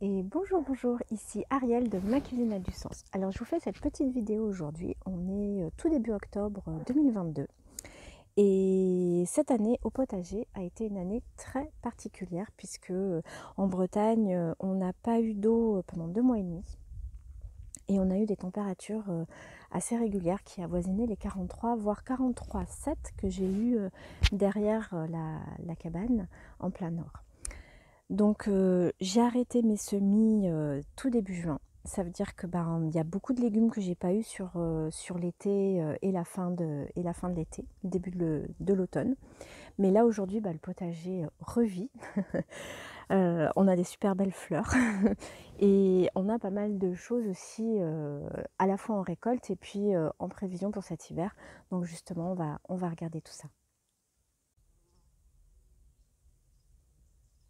Et bonjour, ici Ariel de Ma Cuisine a du sens. Alors je vous fais cette petite vidéo aujourd'hui, on est tout début octobre 2022 et cette année au potager a été une année très particulière puisque en Bretagne on n'a pas eu d'eau pendant 2 mois et demi et on a eu des températures assez régulières qui avoisinaient les 43 voire 43,7 que j'ai eu derrière la cabane en plein nord. Donc j'ai arrêté mes semis tout début juin. Ça veut dire que y a beaucoup de légumes que j'ai pas eu sur l'été et la fin de l'été, début de l'automne. Mais là aujourd'hui, le potager revit. On a des super belles fleurs et on a pas mal de choses aussi à la fois en récolte et puis en prévision pour cet hiver. Donc justement, on va regarder tout ça.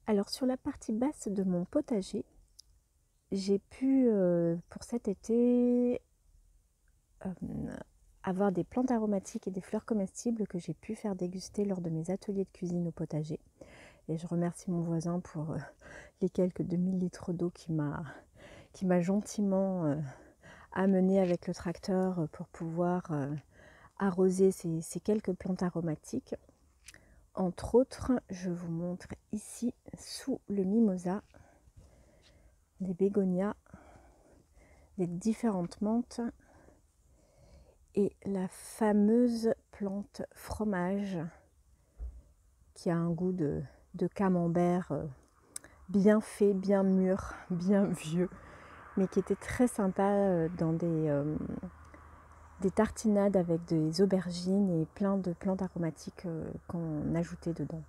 Alors sur la partie basse de mon potager, j'ai pu pour cet été avoir des plantes aromatiques et des fleurs comestibles que j'ai pu faire déguster lors de mes ateliers de cuisine au potager. Et je remercie mon voisin pour les quelques 2000 litres d'eau qui m'a gentiment amené avec le tracteur pour pouvoir arroser ces quelques plantes aromatiques. Entre autres, je vous montre ici sous le mimosa des bégonias, des différentes menthes et la fameuse plante fromage qui a un goût de camembert bien fait, bien mûr, bien vieux, mais qui était très sympa dans des tartinades avec des aubergines et plein de plantes aromatiques qu'on ajoutait dedans.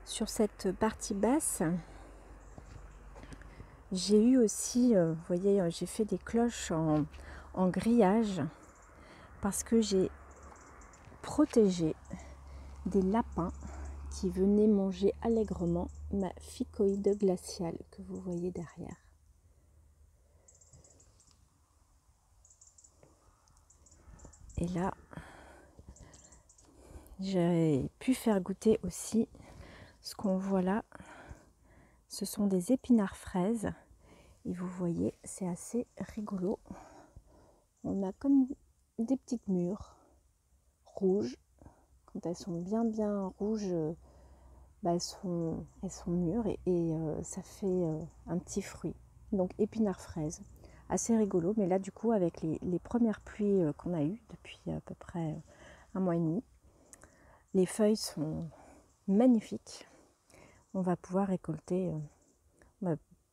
Sur cette partie basse, j'ai eu aussi, vous voyez, j'ai fait des cloches en grillage parce que j'ai protégé des lapins qui venaient manger allègrement ma ficoïde glaciale que vous voyez derrière. Et là, j'ai pu faire goûter aussi ce qu'on voit là. Ce sont des épinards fraises. Et vous voyez, c'est assez rigolo. On a comme des petites mûres rouges. Quand elles sont bien rouges, elles sont mûres et ça fait un petit fruit. Donc épinards fraises. Assez rigolo. Mais là, du coup, avec les premières pluies qu'on a eues depuis à peu près 1 mois et demi, les feuilles sont magnifiques. On va pouvoir récolter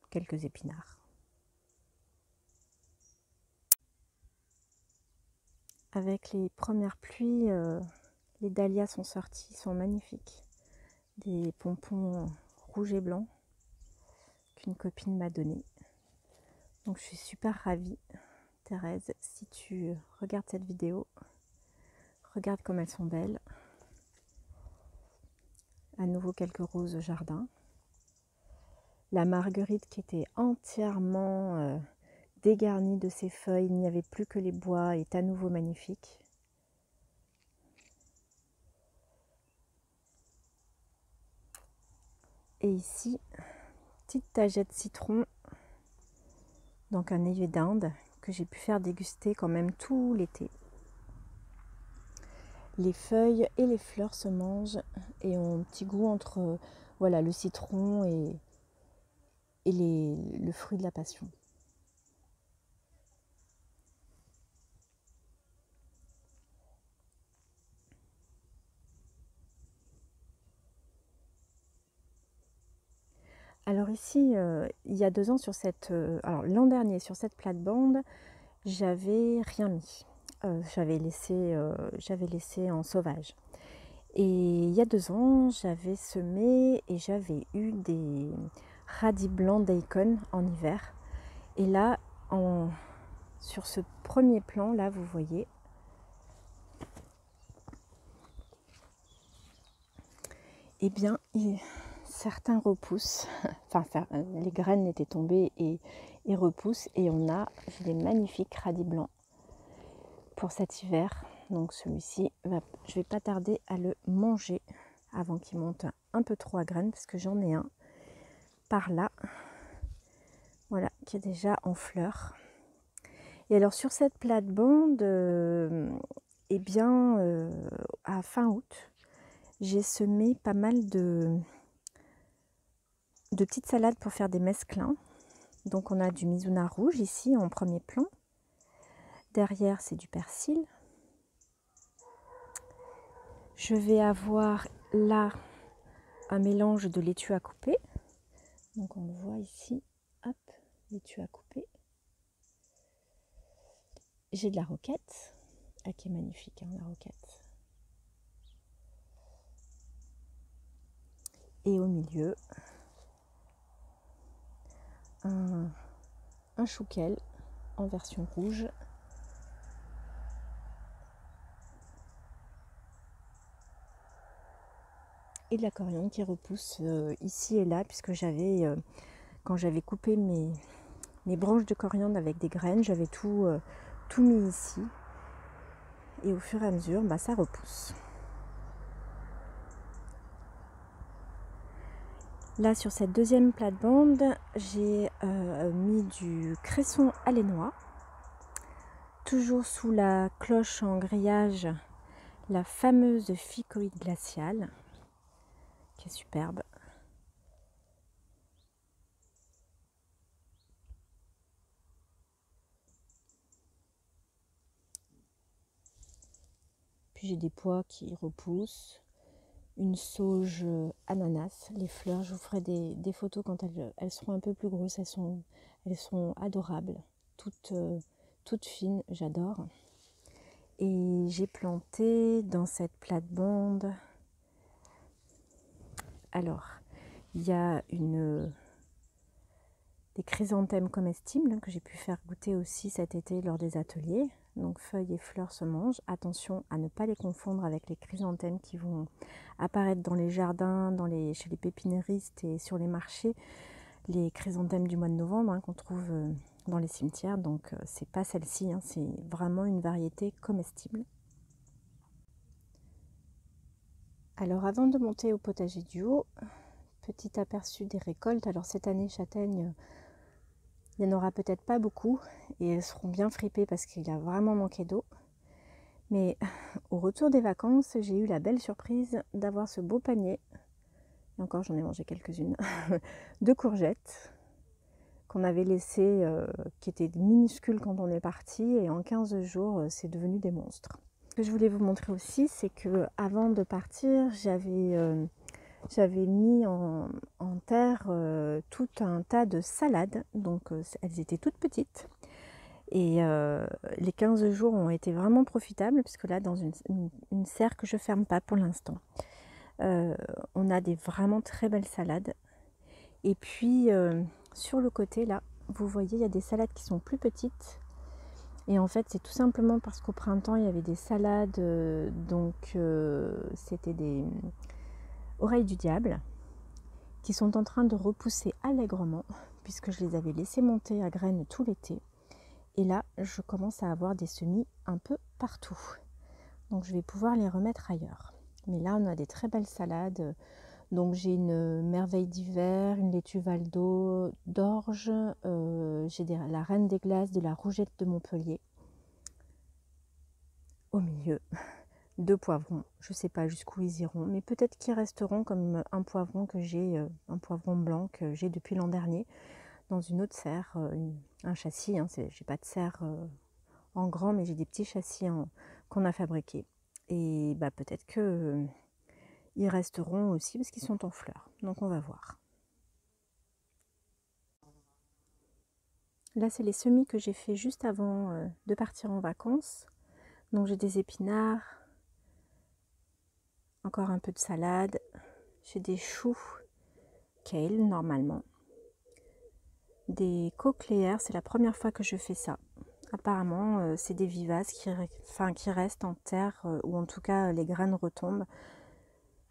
quelques épinards. Avec les premières pluies, les dahlias sont sortis, sont magnifiques. Des pompons rouges et blancs qu'une copine m'a donné. Donc je suis super ravie. Thérèse, si tu regardes cette vidéo, regarde comme elles sont belles. À nouveau quelques roses au jardin. La marguerite qui était entièrement dégarnie de ses feuilles, il n'y avait plus que les bois, est à nouveau magnifique. Et ici, petite tagette citron, donc un œillet d'Inde que j'ai pu faire déguster quand même tout l'été. Les feuilles et les fleurs se mangent et ont un petit goût entre voilà, le citron et le fruit de la passion. Alors ici, il y a 2 ans sur cette, alors l'an dernier sur cette plate-bande, j'avais rien mis. J'avais laissé en sauvage. Et il y a 2 ans, j'avais semé et j'avais eu des radis blancs daikon en hiver. Et là, sur ce premier plan, là, vous voyez, eh bien, certains repoussent, enfin, les graines étaient tombées et repoussent. Et on a des magnifiques radis blancs pour cet hiver. Donc celui-ci, je vais pas tarder à le manger avant qu'il monte un peu trop à graines, parce que j'en ai un par là, voilà, qui est déjà en fleurs. Et alors sur cette plate-bande, eh bien, à fin août, j'ai semé pas mal de petites salades pour faire des mesclins. Donc on a du mizuna rouge ici en premier plan. Derrière, c'est du persil. Je vais avoir là un mélange de laitue à couper. Donc on le voit ici, hop, laitue à couper. J'ai de la roquette, qui est magnifique, hein, la roquette. Et au milieu, un chouquel en version rouge. Et de la coriandre qui repousse ici et là, puisque j'avais, quand j'avais coupé mes branches de coriandre avec des graines, j'avais tout mis ici. Et au fur et à mesure, bah, ça repousse. Là, sur cette deuxième plate-bande, j'ai mis du cresson halénois. Toujours sous la cloche en grillage, la fameuse ficoïde glaciale, qui est superbe. Puis j'ai des pois qui repoussent. Une sauge ananas, les fleurs, je vous ferai des photos quand elles seront un peu plus grosses, elles sont adorables, toutes fines, j'adore. Et j'ai planté dans cette plate-bande, alors il y a des chrysanthèmes comestibles que j'ai pu faire goûter aussi cet été lors des ateliers. Donc feuilles et fleurs se mangent. Attention à ne pas les confondre avec les chrysanthèmes qui vont apparaître dans les jardins, chez les pépinéristes et sur les marchés. Les chrysanthèmes du mois de novembre, hein, qu'on trouve dans les cimetières. Donc c'est pas celle-ci, hein, c'est vraiment une variété comestible. Alors avant de monter au potager du haut, petit aperçu des récoltes. Alors cette année, châtaignes, il n'y en aura peut-être pas beaucoup et elles seront bien fripées parce qu'il a vraiment manqué d'eau. Mais au retour des vacances, j'ai eu la belle surprise d'avoir ce beau panier, et encore j'en ai mangé quelques-unes, de courgettes qu'on avait laissées, qui étaient minuscules quand on est parti, et en 15 jours, c'est devenu des monstres. Ce que je voulais vous montrer aussi, c'est que avant de partir, j'avais mis en terre tout un tas de salades, donc elles étaient toutes petites. Et les 15 jours ont été vraiment profitables, puisque là, dans une serre que je ne ferme pas pour l'instant, on a des vraiment très belles salades. Et puis, sur le côté, là, vous voyez, il y a des salades qui sont plus petites. Et en fait, c'est tout simplement parce qu'au printemps, il y avait des salades, c'était des oreilles du diable, qui sont en train de repousser allègrement, puisque je les avais laissées monter à graines tout l'été. Et là, je commence à avoir des semis un peu partout. Donc je vais pouvoir les remettre ailleurs. Mais là, on a des très belles salades. Donc j'ai une merveille d'hiver, une laitue Valdo d'orge, j'ai la reine des glaces, de la rougette de Montpellier. Au milieu, 2 poivrons. Je ne sais pas jusqu'où ils iront, mais peut-être qu'ils resteront comme un poivron un poivron blanc que j'ai depuis l'an dernier, dans une autre serre, un châssis, hein, j'ai pas de serre en grand, mais j'ai des petits châssis qu'on a fabriqués. Et bah, peut-être que ils resteront aussi parce qu'ils sont en fleurs. Donc on va voir. Là, c'est les semis que j'ai fait juste avant de partir en vacances. Donc j'ai des épinards, encore un peu de salade, j'ai des choux, kale normalement, des cochléaires, c'est la première fois que je fais ça. Apparemment, c'est des vivaces qui restent en terre, ou en tout cas les graines retombent,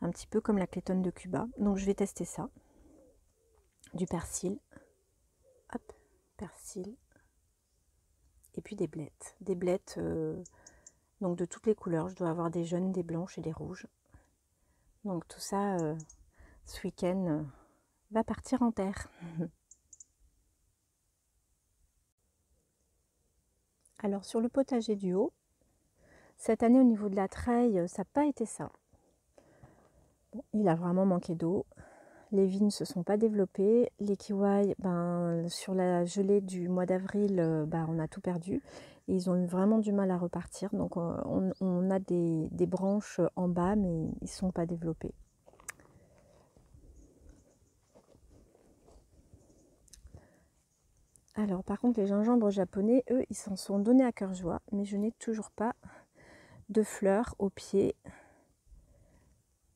un petit peu comme la clétone de Cuba. Donc je vais tester ça. Du persil, hop, persil, et puis des blettes. Des blettes Donc de toutes les couleurs, je dois avoir des jaunes, des blanches et des rouges. Donc tout ça, ce week-end, va partir en terre. Alors sur le potager du haut, cette année au niveau de la treille, ça n'a pas été ça. Bon, il a vraiment manqué d'eau. Les vignes ne se sont pas développées. Les kiwis, sur la gelée du mois d'avril, on a tout perdu. Et ils ont eu vraiment du mal à repartir. Donc on a des branches en bas, mais ils ne sont pas développés. Alors par contre, les gingembres japonais, eux, ils s'en sont donnés à cœur joie. Mais je n'ai toujours pas de fleurs au pied.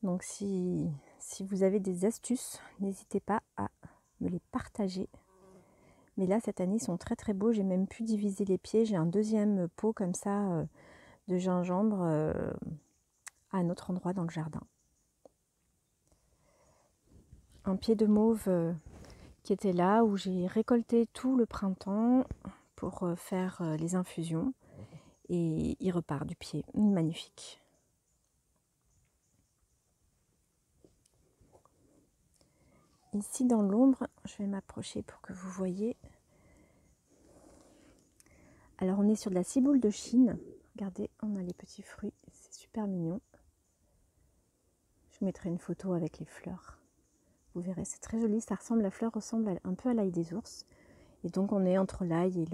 Donc si vous avez des astuces, n'hésitez pas à me les partager. Mais là, cette année, ils sont très très beaux. J'ai même pu diviser les pieds. J'ai un deuxième pot comme ça de gingembre à un autre endroit dans le jardin. Un pied de mauve qui était là, où j'ai récolté tout le printemps pour faire les infusions. Et il repart du pied. Magnifique. Ici dans l'ombre, je vais m'approcher pour que vous voyez. Alors on est sur de la ciboule de Chine. Regardez, on a les petits fruits, c'est super mignon. Je vous mettrai une photo avec les fleurs. Vous verrez, c'est très joli. Ça ressemble, la fleur ressemble un peu à l'ail des ours. Et donc on est entre l'ail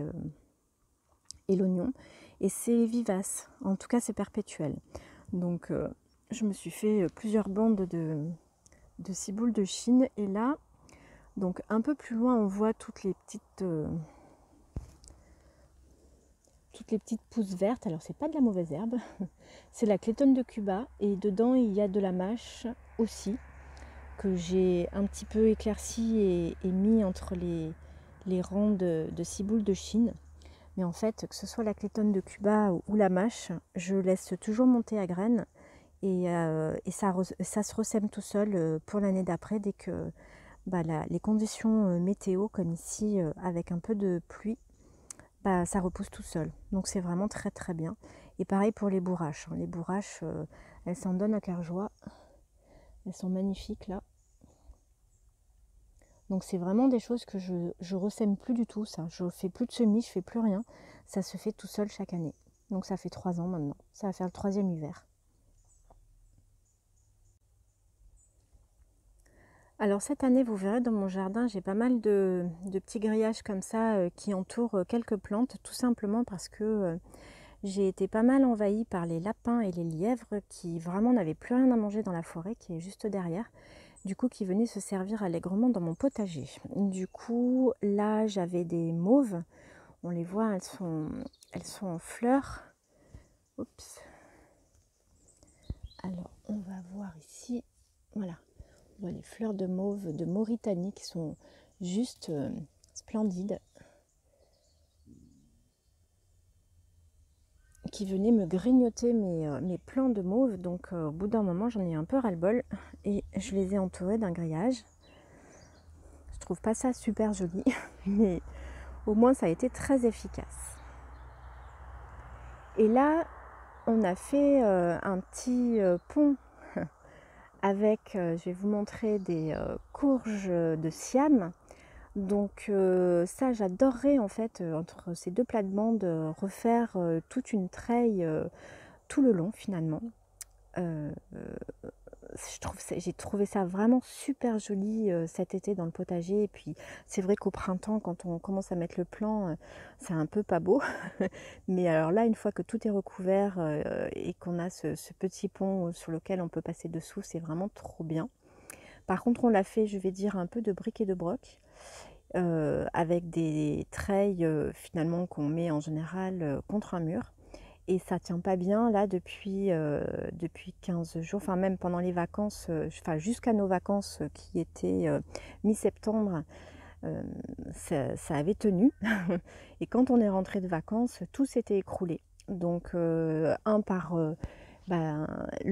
et l'oignon. Et c'est vivace, en tout cas c'est perpétuel. Donc je me suis fait plusieurs bandes de ciboule de Chine. Et là, donc un peu plus loin, on voit toutes les petites pousses vertes. Alors c'est pas de la mauvaise herbe, c'est la clétone de Cuba. Et dedans il y a de la mâche aussi, que j'ai un petit peu éclairci et mis entre les rangs de ciboule de Chine. Mais en fait, que ce soit la clétone de Cuba ou la mâche, je laisse toujours monter à graines et ça se ressème tout seul pour l'année d'après dès que les conditions météo, comme ici avec un peu de pluie, ça repousse tout seul. Donc c'est vraiment très très bien. Et pareil pour les bourraches. Les bourraches, elles s'en donnent à cœur joie. Elles sont magnifiques là. Donc c'est vraiment des choses que je ressème plus du tout, ça. Je fais plus de semis, je fais plus rien. Ça se fait tout seul chaque année. Donc ça fait 3 ans maintenant. Ça va faire le 3e hiver. Alors cette année, vous verrez dans mon jardin, j'ai pas mal de petits grillages comme ça qui entourent quelques plantes, tout simplement parce que j'ai été pas mal envahie par les lapins et les lièvres qui vraiment n'avaient plus rien à manger dans la forêt qui est juste derrière. Du coup, qui venaient se servir allègrement dans mon potager. Du coup, là, j'avais des mauves. On les voit, elles sont en fleurs. Oups. Alors, on va voir ici. Voilà. On voit les fleurs de mauve de Mauritanie qui sont juste splendides. Qui venaient me grignoter mes plants de mauve. Donc, au bout d'un moment, j'en ai un peu ras-le-bol. Et je les ai entourés d'un grillage. Je trouve pas ça super joli, mais au moins ça a été très efficace. Et là, on a fait un petit pont avec, je vais vous montrer des courges de Siam. Donc ça, j'adorerais en fait, entre ces deux plates-bandes, refaire toute une treille tout le long finalement. J'ai trouvé ça vraiment super joli cet été dans le potager. Et puis c'est vrai qu'au printemps, quand on commence à mettre le plan, c'est un peu pas beau. Mais alors là, une fois que tout est recouvert et qu'on a ce petit pont sur lequel on peut passer dessous, c'est vraiment trop bien. Par contre, on l'a fait, je vais dire, un peu de briques et de broc. Avec des treilles finalement qu'on met en général contre un mur. Et ça tient pas bien là depuis 15 jours, enfin même pendant les vacances, jusqu'à nos vacances qui étaient mi-septembre, ça avait tenu. Et quand on est rentré de vacances, tout s'était écroulé. Donc le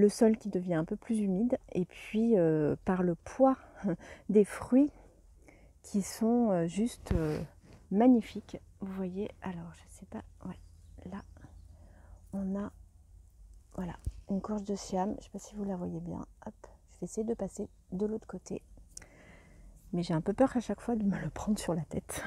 sol qui devient un peu plus humide, et puis par le poids des fruits qui sont juste magnifiques. Vous voyez, alors je sais pas, ouais, là on a Voilà, une courge de Siam, je ne sais pas si vous la voyez bien. Hop, je vais essayer de passer de l'autre côté. Mais j'ai un peu peur à chaque fois de me le prendre sur la tête.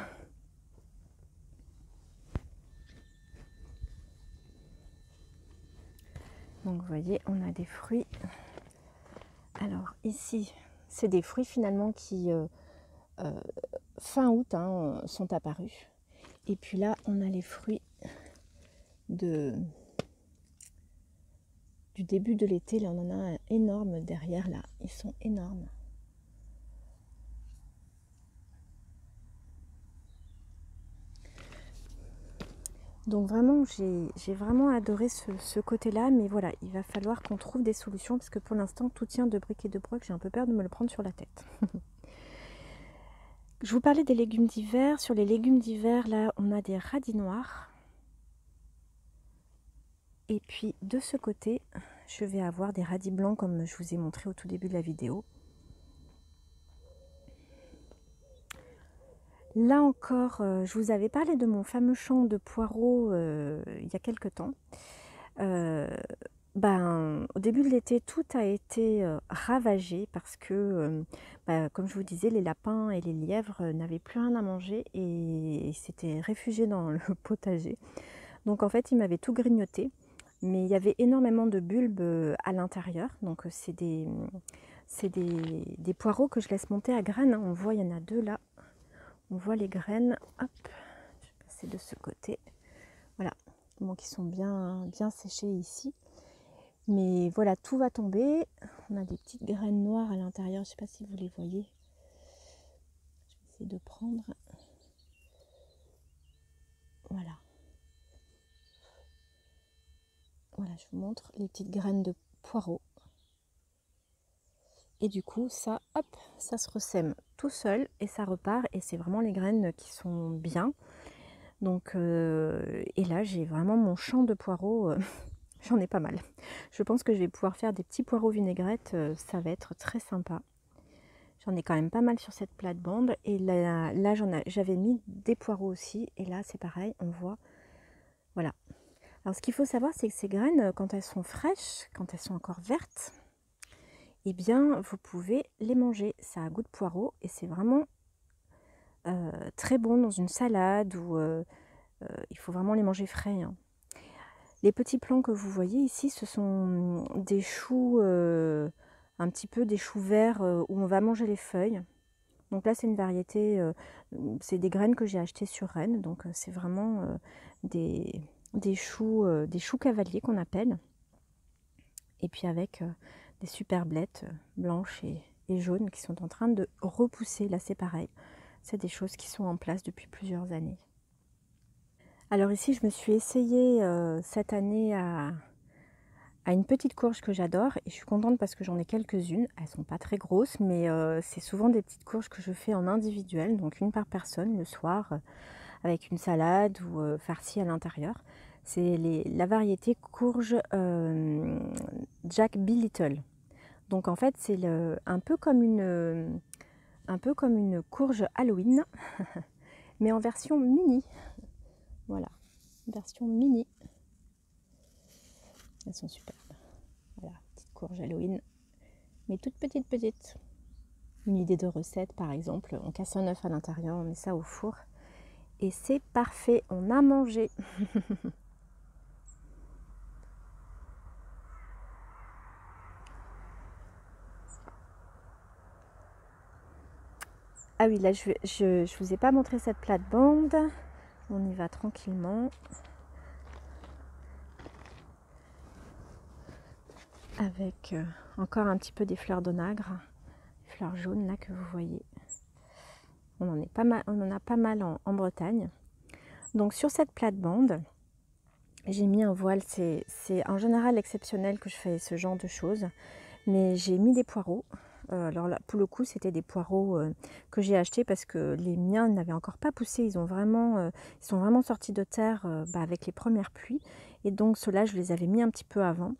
Donc vous voyez, on a des fruits. Alors ici, c'est des fruits finalement qui, fin août, hein, sont apparus. Et puis là, on a les fruits du début de l'été. Là, on en a un énorme derrière, là. Ils sont énormes. Donc vraiment, j'ai vraiment adoré ce côté-là, mais voilà, il va falloir qu'on trouve des solutions, parce que pour l'instant, tout tient de briques et de broc, j'ai un peu peur de me le prendre sur la tête. Je vous parlais des légumes d'hiver. Sur les légumes d'hiver, là, on a des radis noirs. Et puis, de ce côté, je vais avoir des radis blancs, comme je vous ai montré au tout début de la vidéo. Là encore, je vous avais parlé de mon fameux champ de poireaux il y a quelques temps. Au début de l'été, tout a été ravagé parce que, comme je vous disais, les lapins et les lièvres n'avaient plus rien à manger et s'étaient réfugiés dans le potager. Donc en fait, ils m'avaient tout grignoté, mais il y avait énormément de bulbes à l'intérieur. Donc c'est des poireaux que je laisse monter à graines, hein. On voit, il y en a deux là. On voit les graines. Hop, je vais passer de ce côté. Voilà, donc ils sont bien séchés ici. Mais voilà, tout va tomber. On a des petites graines noires à l'intérieur. Je ne sais pas si vous les voyez. Je vais essayer de prendre. Voilà. Voilà, je vous montre les petites graines de poireaux. Et du coup, ça, hop, ça se ressème tout seul et ça repart. Et c'est vraiment les graines qui sont bien. Donc, et là, j'ai vraiment mon champ de poireaux. J'en ai pas mal. Je pense que je vais pouvoir faire des petits poireaux vinaigrettes. Ça va être très sympa. J'en ai quand même pas mal sur cette plate-bande. Et là j'avais mis des poireaux aussi. Et là, c'est pareil, on voit. Voilà. Alors, ce qu'il faut savoir, c'est que ces graines, quand elles sont fraîches, quand elles sont encore vertes, eh bien, vous pouvez les manger. Ça a goût de poireau et c'est vraiment très bon dans une salade ou il faut vraiment les manger frais, hein. Les petits plants que vous voyez ici, ce sont des choux, un petit peu des choux verts où on va manger les feuilles. Donc là, c'est une variété, c'est des graines que j'ai achetées sur Rennes. Donc c'est vraiment des choux cavaliers qu'on appelle. Et puis avec des super blettes blanches et jaunes qui sont en train de repousser. Là, c'est pareil. C'est des choses qui sont en place depuis plusieurs années. Alors ici, je me suis essayée cette année à une petite courge que j'adore et je suis contente parce que j'en ai quelques-unes. Elles sont pas très grosses, mais c'est souvent des petites courges que je fais en individuel, donc une par personne le soir avec une salade ou farcie à l'intérieur. C'est la variété courge Jack B. Little. Donc en fait, c'est un peu comme une courge Halloween, mais en version mini. Voilà, version mini. Elles sont superbes. Voilà, petite courge Halloween, mais toute petite. Une idée de recette par exemple, on casse un œuf à l'intérieur, on met ça au four et c'est parfait, on a mangé. Ah oui, là je vous ai pas montré cette plate-bande, on y va tranquillement. Avec encore un petit peu des fleurs d'onagre, des fleurs jaunes là que vous voyez. On en a pas mal en Bretagne. Donc sur cette plate-bande, j'ai mis un voile. C'est en général exceptionnel que je fais ce genre de choses. Mais j'ai mis des poireaux. Alors là, pour le coup, c'était des poireaux que j'ai achetés parce que les miens n'avaient encore pas poussé. Ils sont vraiment sortis de terre avec les premières pluies. Et donc ceux-là, je les avais mis un petit peu avant.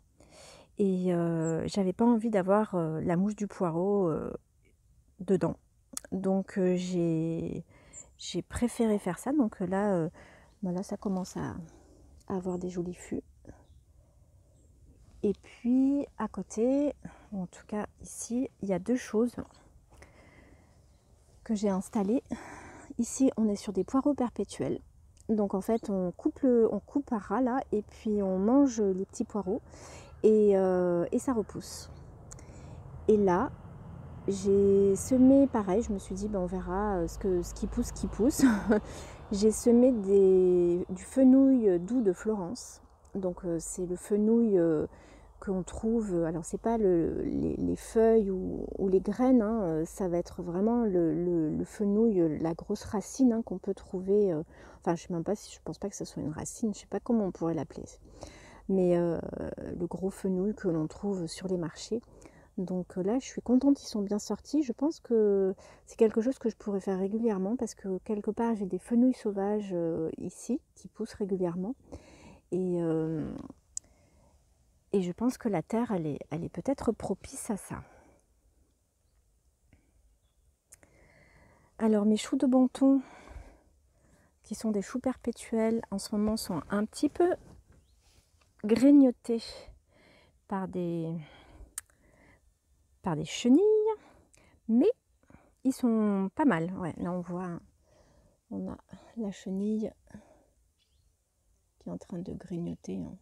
Et j'avais pas envie d'avoir la mouche du poireau dedans. Donc j'ai préféré faire ça. Donc là, ça commence à avoir des jolis fûts. Et puis à côté, ou en tout cas ici, il y a deux choses que j'ai installées. Ici, on est sur des poireaux perpétuels. Donc en fait, on coupe à ras là, et puis on mange les petits poireaux, et ça repousse. Et là, j'ai semé pareil, je me suis dit, ben, on verra ce qui pousse. J'ai semé du fenouil doux de Florence. Donc c'est le fenouil qu'on trouve, alors c'est pas les feuilles ou les graines, hein, ça va être vraiment le fenouil, la grosse racine, hein, qu'on peut trouver, enfin je sais même pas si, je pense pas que ce soit une racine, je sais pas comment on pourrait l'appeler, mais le gros fenouil que l'on trouve sur les marchés. Donc là, je suis contente, ils sont bien sortis. Je pense que c'est quelque chose que je pourrais faire régulièrement, parce que quelque part, j'ai des fenouils sauvages ici qui poussent régulièrement. Et je pense que la terre, elle est peut-être propice à ça. Alors mes choux de Banton, qui sont des choux perpétuels, en ce moment sont un petit peu grignotés par des chenilles, mais ils sont pas mal. Ouais, là on a la chenille qui est en train de grignoter, hein.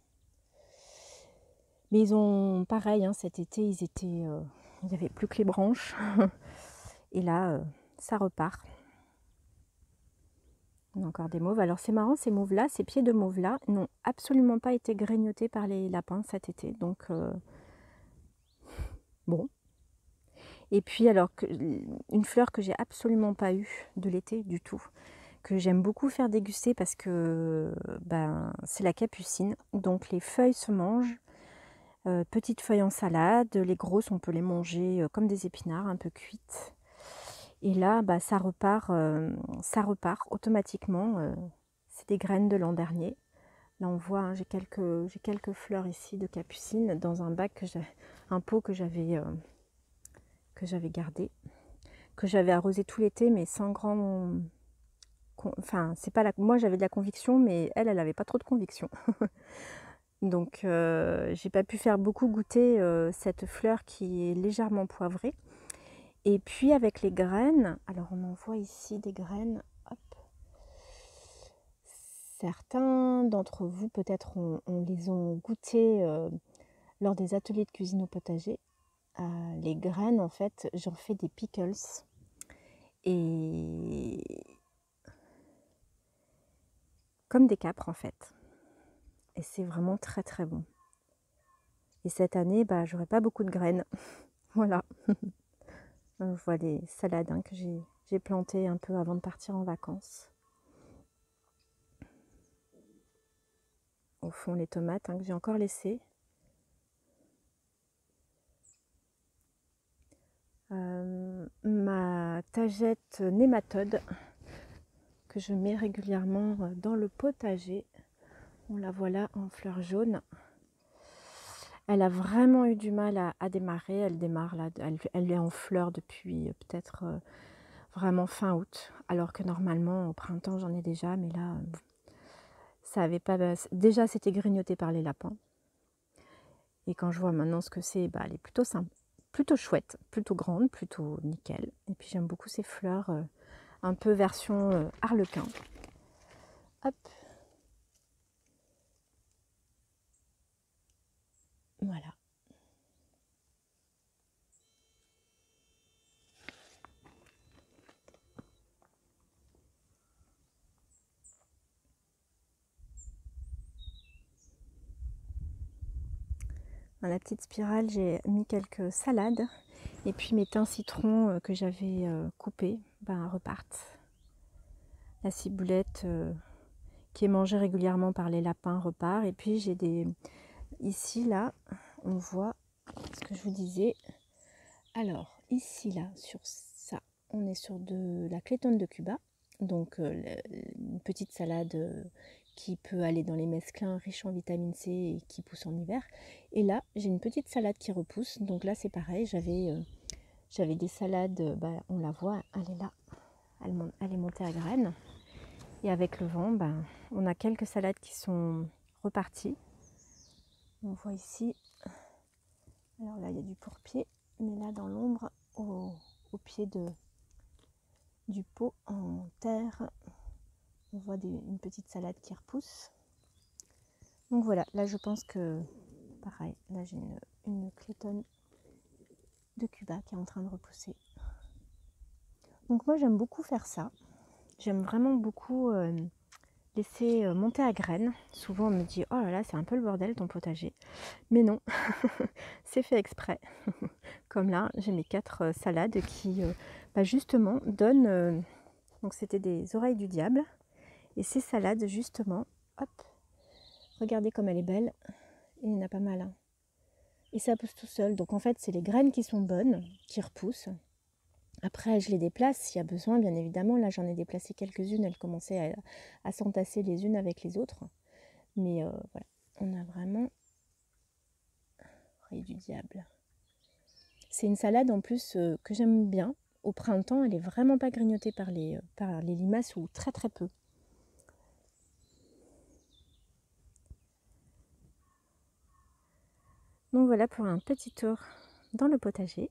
Mais ils ont pareil, hein, cet été, il n'y avait plus que les branches. Et là, ça repart. On a encore des mauves. Alors c'est marrant, ces mauves-là, ces pieds de mauve-là, n'ont absolument pas été grignotés par les lapins cet été. Donc, bon. Et puis, alors, une fleur que j'ai absolument pas eue de l'été du tout, que j'aime beaucoup faire déguster parce que ben, c'est la capucine. Donc les feuilles se mangent. Petites feuilles en salade, les grosses on peut les manger comme des épinards un peu cuites. Et là bah, ça repart automatiquement. C'est des graines de l'an dernier. Là on voit, hein, j'ai quelques fleurs ici de capucine dans un bac, un pot que j'avais gardé, que j'avais arrosé tout l'été, mais sans grand... Enfin, c'est pas moi j'avais de la conviction, mais elle avait pas trop de conviction. Donc j'ai pas pu faire beaucoup goûter cette fleur qui est légèrement poivrée. Et puis avec les graines, alors on en voit ici des graines, hop. Certains d'entre vous peut-être on les ont goûtées lors des ateliers de cuisine au potager. Les graines, en fait, j'en fais des pickles, et comme des capres en fait. Et c'est vraiment très très bon. Et cette année, bah, j'aurai pas beaucoup de graines. Voilà. On voit les salades, hein, que j'ai plantées un peu avant de partir en vacances. Au fond, les tomates, hein, que j'ai encore laissées. Ma tagette nématode que je mets régulièrement dans le potager. On la voit là en fleurs jaunes. Elle a vraiment eu du mal à démarrer. Elle démarre là, elle est en fleurs depuis peut-être vraiment fin août. Alors que normalement au printemps j'en ai déjà, mais là ça avait pas. Déjà c'était grignoté par les lapins. Et quand je vois maintenant ce que c'est, bah, elle est plutôt simple, plutôt chouette, plutôt grande, plutôt nickel. Et puis j'aime beaucoup ces fleurs un peu version harlequin. Hop. Voilà. Dans la petite spirale, j'ai mis quelques salades. Et puis mes thym citron que j'avais coupés, ben, repartent. La ciboulette qui est mangée régulièrement par les lapins repart. Et puis j'ai des... Ici, là, on voit ce que je vous disais. Alors, ici, là, sur ça, on est sur de la clétone de Cuba. Donc, une petite salade qui peut aller dans les mesclins, riche en vitamine C et qui pousse en hiver. Et là, j'ai une petite salade qui repousse. Donc là, c'est pareil, j'avais des salades, bah, on la voit, elle est là, elle est montée à graines. Et avec le vent, bah, on a quelques salades qui sont reparties. On voit ici, alors là il y a du pourpier, mais là dans l'ombre, au pied du pot en terre, on voit une petite salade qui repousse. Donc voilà, là je pense que, pareil, là j'ai une clétonne de Cuba qui est en train de repousser. Donc moi j'aime beaucoup faire ça, j'aime vraiment beaucoup laisser monter à graines. Souvent on me dit oh là là c'est un peu le bordel ton potager, mais non, c'est fait exprès. Comme là j'ai mes 4 salades qui justement donnent, donc c'était des oreilles du diable, et ces salades justement, hop, regardez comme elle est belle, et il y en a pas mal, hein. Et ça pousse tout seul, donc en fait c'est les graines qui sont bonnes, qui repoussent. Après, je les déplace s'il y a besoin, bien évidemment. Là, j'en ai déplacé quelques-unes. Elles commençaient à s'entasser les unes avec les autres. Mais voilà, on a vraiment oreille du diable. C'est une salade en plus que j'aime bien. Au printemps, elle est vraiment pas grignotée par les limaces ou très très peu. Donc voilà pour un petit tour dans le potager.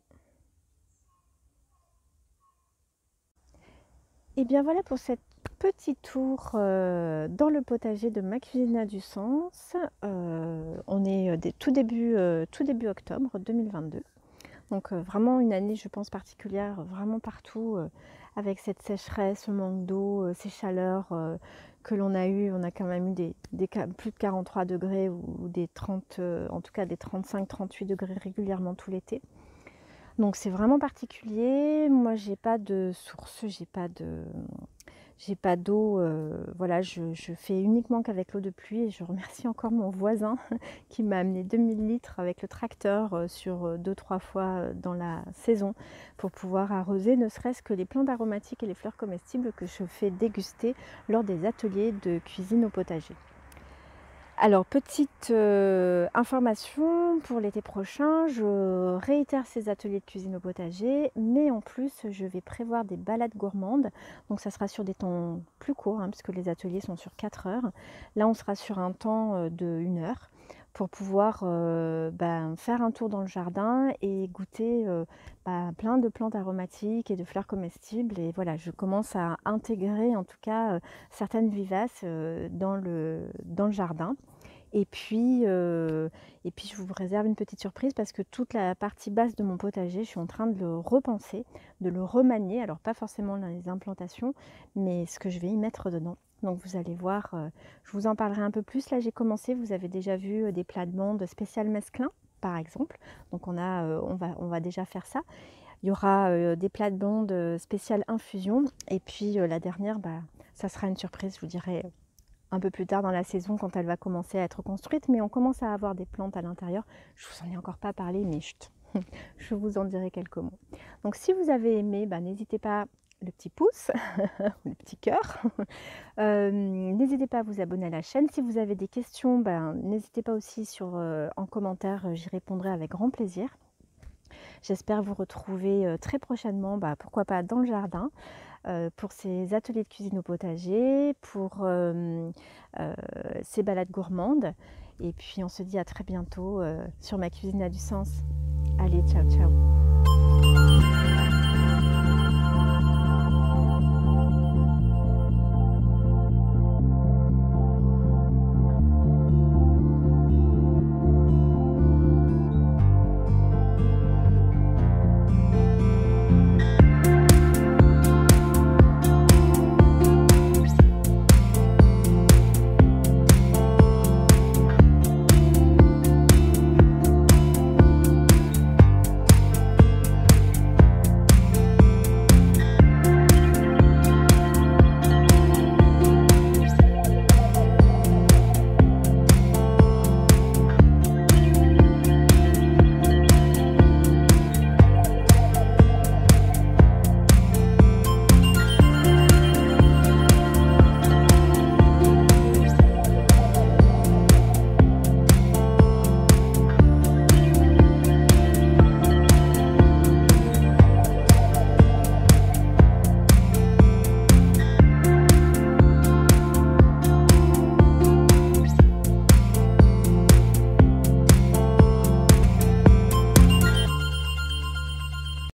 Et bien voilà pour cette petit tour dans le potager de Ma Cuisine a du Sens. On est tout début octobre 2022. Donc vraiment une année, je pense, particulière, vraiment partout, avec cette sécheresse, ce manque d'eau, ces chaleurs que l'on a eu. On a quand même eu plus de 43 degrés ou des 30, en tout cas des 35-38 degrés régulièrement tout l'été. Donc c'est vraiment particulier. Moi j'ai pas de source, j'ai pas d'eau, voilà, je fais uniquement qu'avec l'eau de pluie, et je remercie encore mon voisin qui m'a amené 2000 litres avec le tracteur sur 2-3 fois dans la saison pour pouvoir arroser ne serait-ce que les plantes aromatiques et les fleurs comestibles que je fais déguster lors des ateliers de cuisine au potager. Alors, petite information pour l'été prochain, je réitère ces ateliers de cuisine au potager, mais en plus je vais prévoir des balades gourmandes. Donc ça sera sur des temps plus courts, puisque les ateliers sont sur 4 heures. Là on sera sur un temps de 1 heure pour pouvoir faire un tour dans le jardin et goûter plein de plantes aromatiques et de fleurs comestibles. Et voilà, je commence à intégrer en tout cas certaines vivaces dans le jardin. Et puis je vous réserve une petite surprise parce que toute la partie basse de mon potager, je suis en train de le repenser, de le remanier. Alors pas forcément dans les implantations, mais ce que je vais y mettre dedans. Donc vous allez voir, je vous en parlerai un peu plus. Là j'ai commencé, vous avez déjà vu des plates-bandes spéciales mesclun par exemple. Donc on va déjà faire ça. Il y aura des plates-bandes spéciales infusion. Et puis la dernière, ça sera une surprise, je vous dirai un peu plus tard dans la saison quand elle va commencer à être construite, mais on commence à avoir des plantes à l'intérieur. Je vous en ai encore pas parlé, mais je vous en dirai quelques mots. Donc si vous avez aimé, n'hésitez pas, le petit pouce, le petit cœur. N'hésitez pas à vous abonner à la chaîne. Si vous avez des questions, n'hésitez pas aussi en commentaire, j'y répondrai avec grand plaisir. J'espère vous retrouver très prochainement, pourquoi pas dans le jardin, pour ces ateliers de cuisine au potager, pour ces balades gourmandes. Et puis on se dit à très bientôt sur Ma Cuisine a du Sens. Allez, ciao ciao.